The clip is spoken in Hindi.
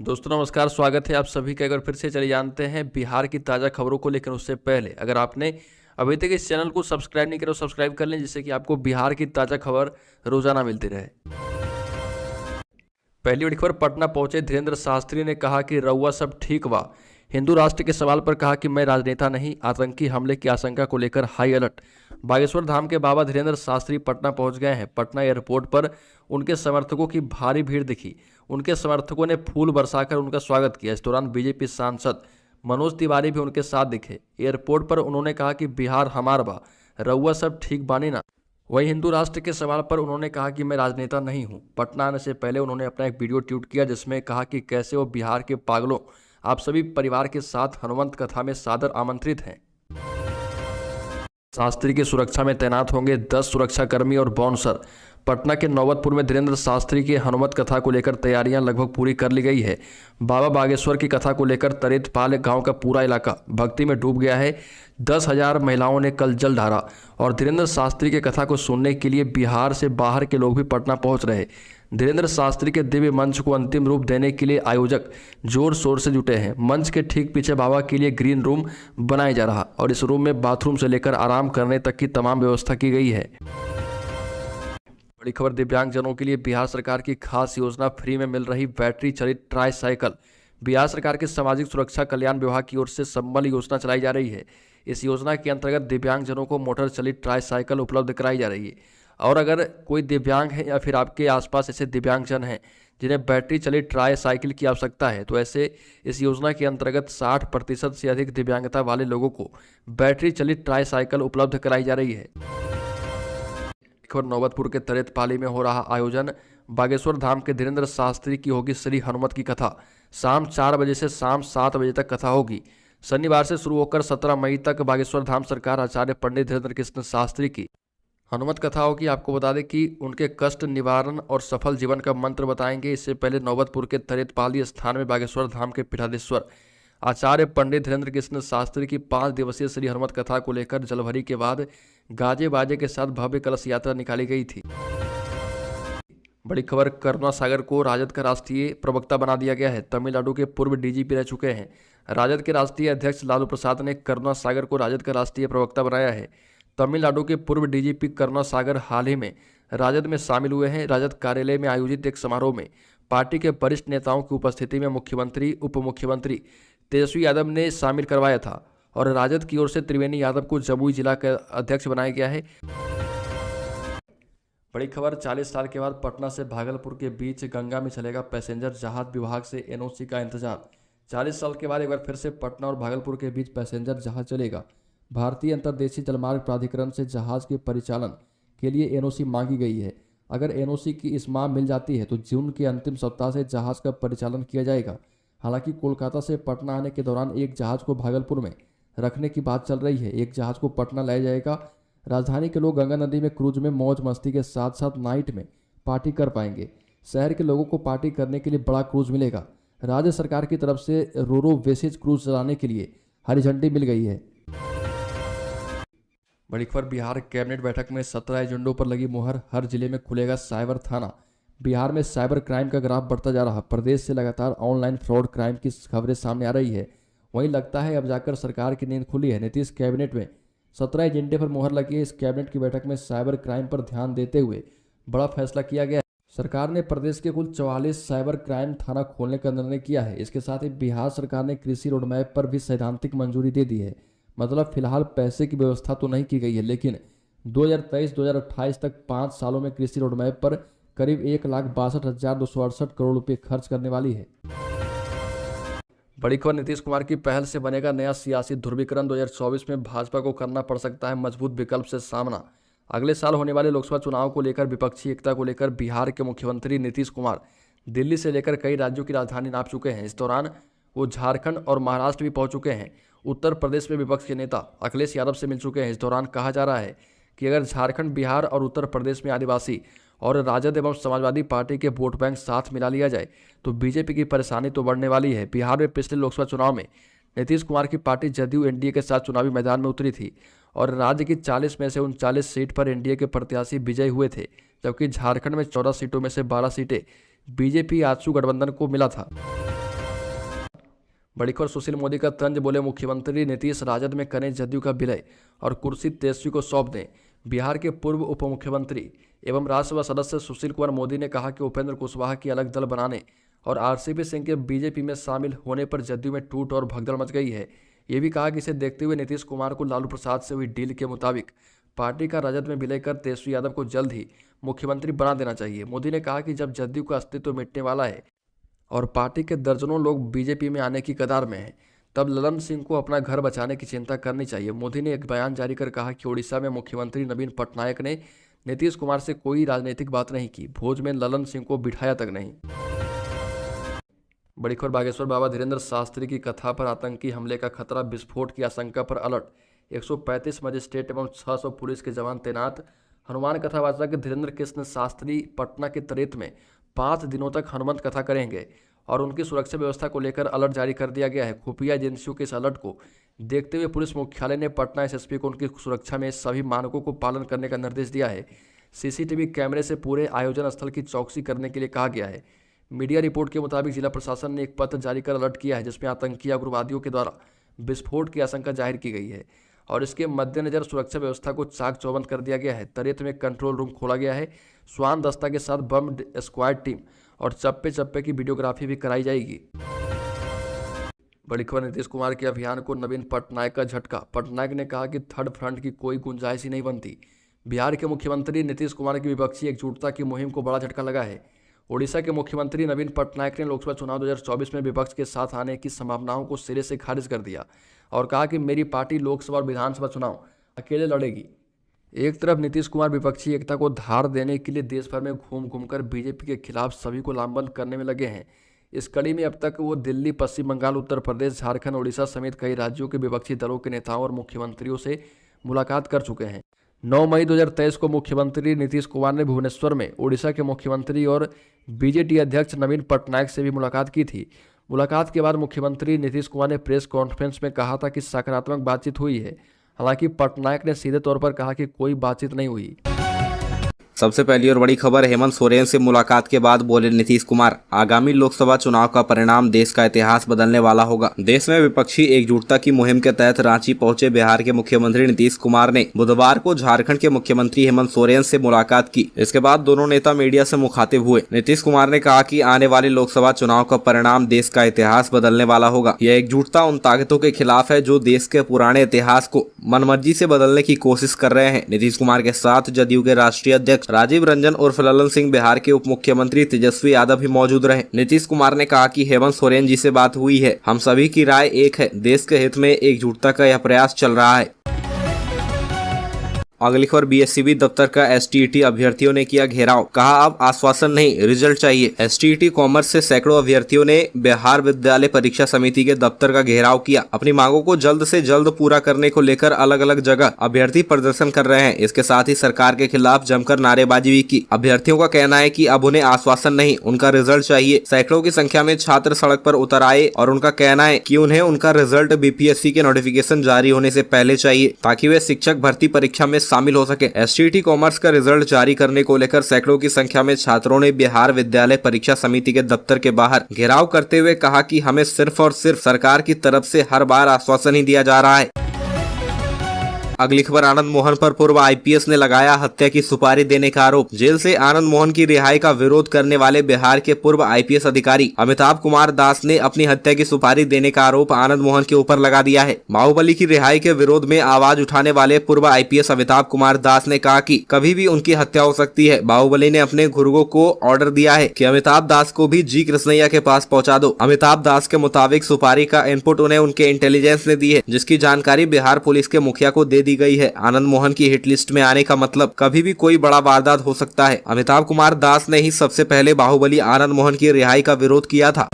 दोस्तों नमस्कार, स्वागत है आप सभी का। एक बार फिर से चले जानते हैं बिहार की ताज़ा खबरों को। लेकिन उससे पहले अगर आपने अभी तक इस चैनल को सब्सक्राइब नहीं किया तो सब्सक्राइब कर लें, जिससे कि आपको बिहार की ताज़ा खबर रोजाना मिलती रहे। पहली बड़ी खबर, पटना पहुंचे धीरेन्द्र शास्त्री ने कहा कि रउआ सब ठीक बा। हिंदू राष्ट्र के सवाल पर कहा कि मैं राजनेता नहीं, आतंकी हमले की आशंका को लेकर हाई अलर्ट। बागेश्वर धाम के बाबा धीरेन्द्र शास्त्री पटना पहुंच गए हैं। पटना एयरपोर्ट पर उनके समर्थकों की भारी भीड़ दिखी। उनके समर्थकों ने फूल बरसाकर उनका स्वागत किया। इस दौरान बीजेपी सांसद मनोज तिवारी भी उनके साथ दिखे। एयरपोर्ट पर उन्होंने कहा कि बिहार हमार बा, रउआ सब ठीक बानी ना। वहीं हिंदू राष्ट्र के सवाल पर उन्होंने कहा कि मैं राजनेता नहीं हूं। पटना आने से पहले उन्होंने अपना एक वीडियो ट्वीट किया, जिसमें कहा कि कैसे वो बिहार के पागलों, आप सभी परिवार के साथ हनुमंत कथा में सादर आमंत्रित हैं। शास्त्री की सुरक्षा में तैनात होंगे 10 सुरक्षाकर्मी और बाउंसर। पटना के नौबतपुर में धीरेन्द्र शास्त्री की हनुमत कथा को लेकर तैयारियां लगभग पूरी कर ली गई है। बाबा बागेश्वर की कथा को लेकर तरेतपाल गांव का पूरा इलाका भक्ति में डूब गया है। 10,000 महिलाओं ने कल जल ढारा और धीरेन्द्र शास्त्री की कथा को सुनने के लिए बिहार से बाहर के लोग भी पटना पहुंच रहे। धीरेन्द्र शास्त्री के दिव्य मंच को अंतिम रूप देने के लिए आयोजक जोर शोर से जुटे हैं। मंच के ठीक पीछे बाबा के लिए ग्रीन रूम बनाया जा रहा और इस रूम में बाथरूम से लेकर आराम करने तक की तमाम व्यवस्था की गई है। बड़ी खबर, दिव्यांगजनों के लिए बिहार सरकार की खास योजना, फ्री में मिल रही बैटरी चलित ट्राई साइकिल। बिहार सरकार के सामाजिक सुरक्षा कल्याण विभाग की ओर से संबल योजना चलाई जा रही है। इस योजना के अंतर्गत दिव्यांगजनों को मोटर चलित ट्राई साइकिल उपलब्ध कराई जा रही है। और अगर कोई दिव्यांग है या फिर आपके आसपास ऐसे दिव्यांगजन हैं जिन्हें बैटरी चलित ट्राई साइकिल की आवश्यकता है, तो ऐसे इस योजना के अंतर्गत 60% से अधिक दिव्यांगता वाले लोगों को बैटरी चलित ट्राई साइकिल उपलब्ध कराई जा रही है। नौबतपुर के तरेतपाली में हो रहा आयोजन, बागेश्वर धाम के धीरेन्द्र शास्त्री की होगी श्री हनुमत की कथा। शाम 4 बजे से शाम 7 बजे तक कथा होगी। शनिवार से शुरू होकर 17 मई तक बागेश्वर धाम सरकार आचार्य पंडित धीरेन्द्र कृष्ण शास्त्री की हनुमत कथा होगी। आपको बता दें कि उनके कष्ट निवारण और सफल जीवन का मंत्र बताएंगे। इससे पहले नौबतपुर के तरेतपाली स्थान में बागेश्वर धाम के पीठाधीश्वर आचार्य पंडित धीरेन्द्र कृष्ण शास्त्री की 5 दिवसीय श्री हनुमत कथा को लेकर जलभरी के बाद गाजे बाजे के साथ भव्य कलश यात्रा निकाली गई थी। बड़ी खबर, करुणा सागर को राजद का राष्ट्रीय प्रवक्ता बना दिया गया है। तमिलनाडु के पूर्व डीजीपी रह चुके हैं। राजद के राष्ट्रीय अध्यक्ष लालू प्रसाद ने करुणा सागर को राजद का राष्ट्रीय प्रवक्ता बनाया है। तमिलनाडु के पूर्व डीजीपी करुणा सागर हाल ही में राजद में शामिल हुए हैं। राजद कार्यालय में आयोजित एक समारोह में पार्टी के वरिष्ठ नेताओं की उपस्थिति में मुख्यमंत्री, उप मुख्यमंत्री तेजस्वी यादव ने शामिल करवाया था और राजद की ओर से त्रिवेणी यादव को जमुई जिला का अध्यक्ष बनाया गया है। बड़ी खबर, 40 साल के बाद पटना से भागलपुर के बीच गंगा में चलेगा पैसेंजर जहाज। विभाग से एनओसी का इंतजार। 40 साल के बाद एक बार फिर से पटना और भागलपुर के बीच पैसेंजर जहाज चलेगा। भारतीय अंतर्देशीय जलमार्ग प्राधिकरण से जहाज के परिचालन के लिए एनओसी मांगी गई है। अगर एनओसी की इस माह मिल जाती है तो जून के अंतिम सप्ताह से जहाज का परिचालन किया जाएगा। हालांकि कोलकाता से पटना आने के दौरान एक जहाज को भागलपुर में रखने की बात चल रही है। एक जहाज को पटना लाया जाएगा। राजधानी के लोग गंगा नदी में क्रूज में मौज मस्ती के साथ साथ नाइट में पार्टी कर पाएंगे। शहर के लोगों को पार्टी करने के लिए बड़ा क्रूज मिलेगा। राज्य सरकार की तरफ से रोरो वेसेज क्रूज चलाने के लिए हरी झंडी मिल गई है। बड़ी खबर, बिहार कैबिनेट बैठक में 17 एजेंडों पर लगी मुहर। हर जिले में खुलेगा साइबर थाना। बिहार में साइबर क्राइम का ग्राफ बढ़ता जा रहा। प्रदेश से लगातार ऑनलाइन फ्रॉड क्राइम की खबरें सामने आ रही है। वहीं लगता है अब जाकर सरकार की नींद खुली है। नीतीश कैबिनेट में 17 एजेंडे पर मुहर लगी है। इस कैबिनेट की बैठक में साइबर क्राइम पर ध्यान देते हुए बड़ा फैसला किया गया है। सरकार ने प्रदेश के कुल 44 साइबर क्राइम थाना खोलने का निर्णय किया है। इसके साथ ही बिहार सरकार ने कृषि रोडमैप पर भी सैद्धांतिक मंजूरी दे दी है। मतलब फिलहाल पैसे की व्यवस्था तो नहीं की गई है, लेकिन 2023-2028 तक 5 सालों में कृषि रोडमैप पर करीब 1,62,268 करोड़ रुपए खर्च करने वाली है। बड़ी खबर, नीतीश कुमार की पहल से बनेगा नया सियासी ध्रुवीकरण। 2024 में भाजपा को करना पड़ सकता है मजबूत विकल्प से सामना। अगले साल होने वाले लोकसभा चुनाव को लेकर विपक्षी एकता को लेकर बिहार के मुख्यमंत्री नीतीश कुमार दिल्ली से लेकर कई राज्यों की राजधानी नाप चुके हैं। इस दौरान वो झारखंड और महाराष्ट्र भी पहुंच चुके हैं। उत्तर प्रदेश में विपक्ष के नेता अखिलेश यादव से मिल चुके हैं। इस दौरान कहा जा रहा है कि अगर झारखंड, बिहार और उत्तर प्रदेश में आदिवासी और राजद एवं समाजवादी पार्टी के वोट बैंक साथ मिला लिया जाए तो बीजेपी की परेशानी तो बढ़ने वाली है। बिहार में पिछले लोकसभा चुनाव में नीतीश कुमार की पार्टी जदयू एनडीए के साथ चुनावी मैदान में उतरी थी और राज्य की 40 में से 39 सीट पर एनडीए के प्रत्याशी विजयी हुए थे, जबकि झारखंड में 14 सीटों में से 12 सीटें बीजेपी आजसू गठबंधन को मिला था। बड़ी खबर सुशील मोदी का तंज, बोले मुख्यमंत्री नीतीश राजद में करें जदयू का विलय और कुर्सी तेजस्वी को सौंप दें। बिहार के पूर्व उप मुख्यमंत्री एवं राज्यसभा सदस्य सुशील कुमार मोदी ने कहा कि उपेंद्र कुशवाहा की अलग दल बनाने और आरसीपी सिंह के बीजेपी में शामिल होने पर जदयू में टूट और भगदड़ मच गई है। ये भी कहा कि इसे देखते हुए नीतीश कुमार को लालू प्रसाद से हुई डील के मुताबिक पार्टी का राजद में विलय कर तेजस्वी यादव को जल्द ही मुख्यमंत्री बना देना चाहिए। मोदी ने कहा कि जब जदयू का अस्तित्व मिटने वाला है और पार्टी के दर्जनों लोग बीजेपी में आने की कतार में हैं, तब ललन सिंह को अपना घर बचाने की चिंता करनी चाहिए। मोदी ने एक बयान जारी कर कहा कि ओडिशा में मुख्यमंत्री नवीन पटनायक ने नीतीश कुमार से कोई राजनीतिक बात नहीं की, भोज में ललन सिंह को बिठाया तक नहीं। बड़ी खबर बागेश्वर, बाबा धीरेन्द्र शास्त्री की कथा पर आतंकी हमले का खतरा, विस्फोट की आशंका पर अलर्ट, 135 मजिस्ट्रेट एवं 600 पुलिस के जवान तैनात। हनुमान कथावाचक धीरेन्द्र कृष्ण शास्त्री पटना के तरेत में 5 दिनों तक हनुमंत कथा करेंगे और उनकी सुरक्षा व्यवस्था को लेकर अलर्ट जारी कर दिया गया है। खुफिया एजेंसियों के इस अलर्ट को देखते हुए पुलिस मुख्यालय ने पटना एसएसपी को उनकी सुरक्षा में सभी मानकों को पालन करने का निर्देश दिया है। सीसीटीवी कैमरे से पूरे आयोजन स्थल की चौकसी करने के लिए कहा गया है। मीडिया रिपोर्ट के मुताबिक जिला प्रशासन ने एक पत्र जारी कर अलर्ट किया है, जिसमें आतंकी उग्रवादियों के द्वारा विस्फोट की आशंका जाहिर की गई है और इसके मद्देनजर सुरक्षा व्यवस्था को चाक चौबंद कर दिया गया है। तरेत में कंट्रोल रूम खोला गया है। स्वान दस्ता के साथ बम स्क्वाड टीम और चप्पे चप्पे की वीडियोग्राफी भी कराई जाएगी। बड़ी खबर, नीतीश कुमार के अभियान को नवीन पटनायक का झटका। पटनायक ने कहा कि थर्ड फ्रंट की कोई गुंजाइश ही नहीं बनती। बिहार के मुख्यमंत्री नीतीश कुमार की विपक्षी एकजुटता की मुहिम को बड़ा झटका लगा है। ओडिशा के मुख्यमंत्री नवीन पटनायक ने लोकसभा चुनाव 2024 में विपक्ष के साथ आने की संभावनाओं को सिरे से खारिज कर दिया और कहा कि मेरी पार्टी लोकसभा और विधानसभा चुनाव अकेले लड़ेगी। एक तरफ नीतीश कुमार विपक्षी एकता को धार देने के लिए देश भर में घूम घूमकर बीजेपी के खिलाफ सभी को लामबंद करने में लगे हैं। इस कड़ी में अब तक वो दिल्ली, पश्चिम बंगाल, उत्तर प्रदेश, झारखंड, ओडिशा समेत कई राज्यों के विपक्षी दलों के नेताओं और मुख्यमंत्रियों से मुलाकात कर चुके हैं। 9 मई 2023 को मुख्यमंत्री नीतीश कुमार ने भुवनेश्वर में ओडिशा के मुख्यमंत्री और बीजेडी अध्यक्ष नवीन पटनायक से भी मुलाकात की थी। मुलाकात के बाद मुख्यमंत्री नीतीश कुमार ने प्रेस कॉन्फ्रेंस में कहा था कि सकारात्मक बातचीत हुई है। हालांकि पटनायक ने सीधे तौर पर कहा कि कोई बातचीत नहीं हुई। सबसे पहली और बड़ी खबर, हेमंत सोरेन से मुलाकात के बाद बोले नीतीश कुमार, आगामी लोकसभा चुनाव का परिणाम देश का इतिहास बदलने वाला होगा। देश में विपक्षी एकजुटता की मुहिम के तहत रांची पहुंचे बिहार के मुख्यमंत्री नीतीश कुमार ने बुधवार को झारखंड के मुख्यमंत्री हेमंत सोरेन से मुलाकात की। इसके बाद दोनों नेता मीडिया से मुखातिब हुए। नीतीश कुमार ने कहा कि आने वाले लोकसभा चुनाव का परिणाम देश का इतिहास बदलने वाला होगा। यह एकजुटता उन ताकतों के खिलाफ है जो देश के पुराने इतिहास को मनमर्जी से बदलने की कोशिश कर रहे हैं। नीतीश कुमार के साथ जदयू के राष्ट्रीय अध्यक्ष राजीव रंजन उर्फ ललन सिंह, बिहार के उप मुख्यमंत्री तेजस्वी यादव भी मौजूद रहे। नीतीश कुमार ने कहा कि हेमंत सोरेन जी से बात हुई है, हम सभी की राय एक है, देश के हित में एकजुटता का यह प्रयास चल रहा है। अगली खबर, बीएससीबी दफ्तर का एसटीईटी अभ्यर्थियों ने किया घेराव, कहा अब आश्वासन नहीं, रिजल्ट चाहिए। एसटीईटी कॉमर्स से सैकड़ों अभ्यर्थियों ने बिहार विद्यालय परीक्षा समिति के दफ्तर का घेराव किया। अपनी मांगों को जल्द से जल्द पूरा करने को लेकर अलग अलग जगह अभ्यर्थी प्रदर्शन कर रहे हैं। इसके साथ ही सरकार के खिलाफ जमकर नारेबाजी भी की। अभ्यर्थियों का कहना है कि अब उन्हें आश्वासन नहीं, उनका रिजल्ट चाहिए। सैकड़ों की संख्या में छात्र सड़क पर उतर आए और उनका कहना है कि उन्हें उनका रिजल्ट बीपीएससी के नोटिफिकेशन जारी होने से पहले चाहिए, ताकि वे शिक्षक भर्ती परीक्षा में शामिल हो सके। एसटीईटी कॉमर्स का रिजल्ट जारी करने को लेकर सैकड़ों की संख्या में छात्रों ने बिहार विद्यालय परीक्षा समिति के दफ्तर के बाहर घेराव करते हुए कहा कि हमें सिर्फ और सिर्फ सरकार की तरफ से हर बार आश्वासन ही दिया जा रहा है। अगली खबर, आनंद मोहन पर पूर्व आईपीएस ने लगाया हत्या की सुपारी देने का आरोप। जेल से आनंद मोहन की रिहाई का विरोध करने वाले बिहार के पूर्व आईपीएस अधिकारी अमिताभ कुमार दास ने अपनी हत्या की सुपारी देने का आरोप आनंद मोहन के ऊपर लगा दिया है। बाहुबली की रिहाई के विरोध में आवाज उठाने वाले पूर्व आईपीएस अमिताभ कुमार दास ने कहा कि कभी भी उनकी हत्या हो सकती है। बाहुबली ने अपने गुर्गों को ऑर्डर दिया है कि अमिताभ दास को भी जी कृष्णैया के पास पहुंचा दो। अमिताभ दास के मुताबिक सुपारी का इनपुट उन्हें उनके इंटेलिजेंस ने दी है, जिसकी जानकारी बिहार पुलिस के मुखिया को दे दी गई है। आनंद मोहन की हिट लिस्ट में आने का मतलब कभी भी कोई बड़ा वारदात हो सकता है। अमिताभ कुमार दास ने ही सबसे पहले बाहुबली आनंद मोहन की रिहाई का विरोध किया था।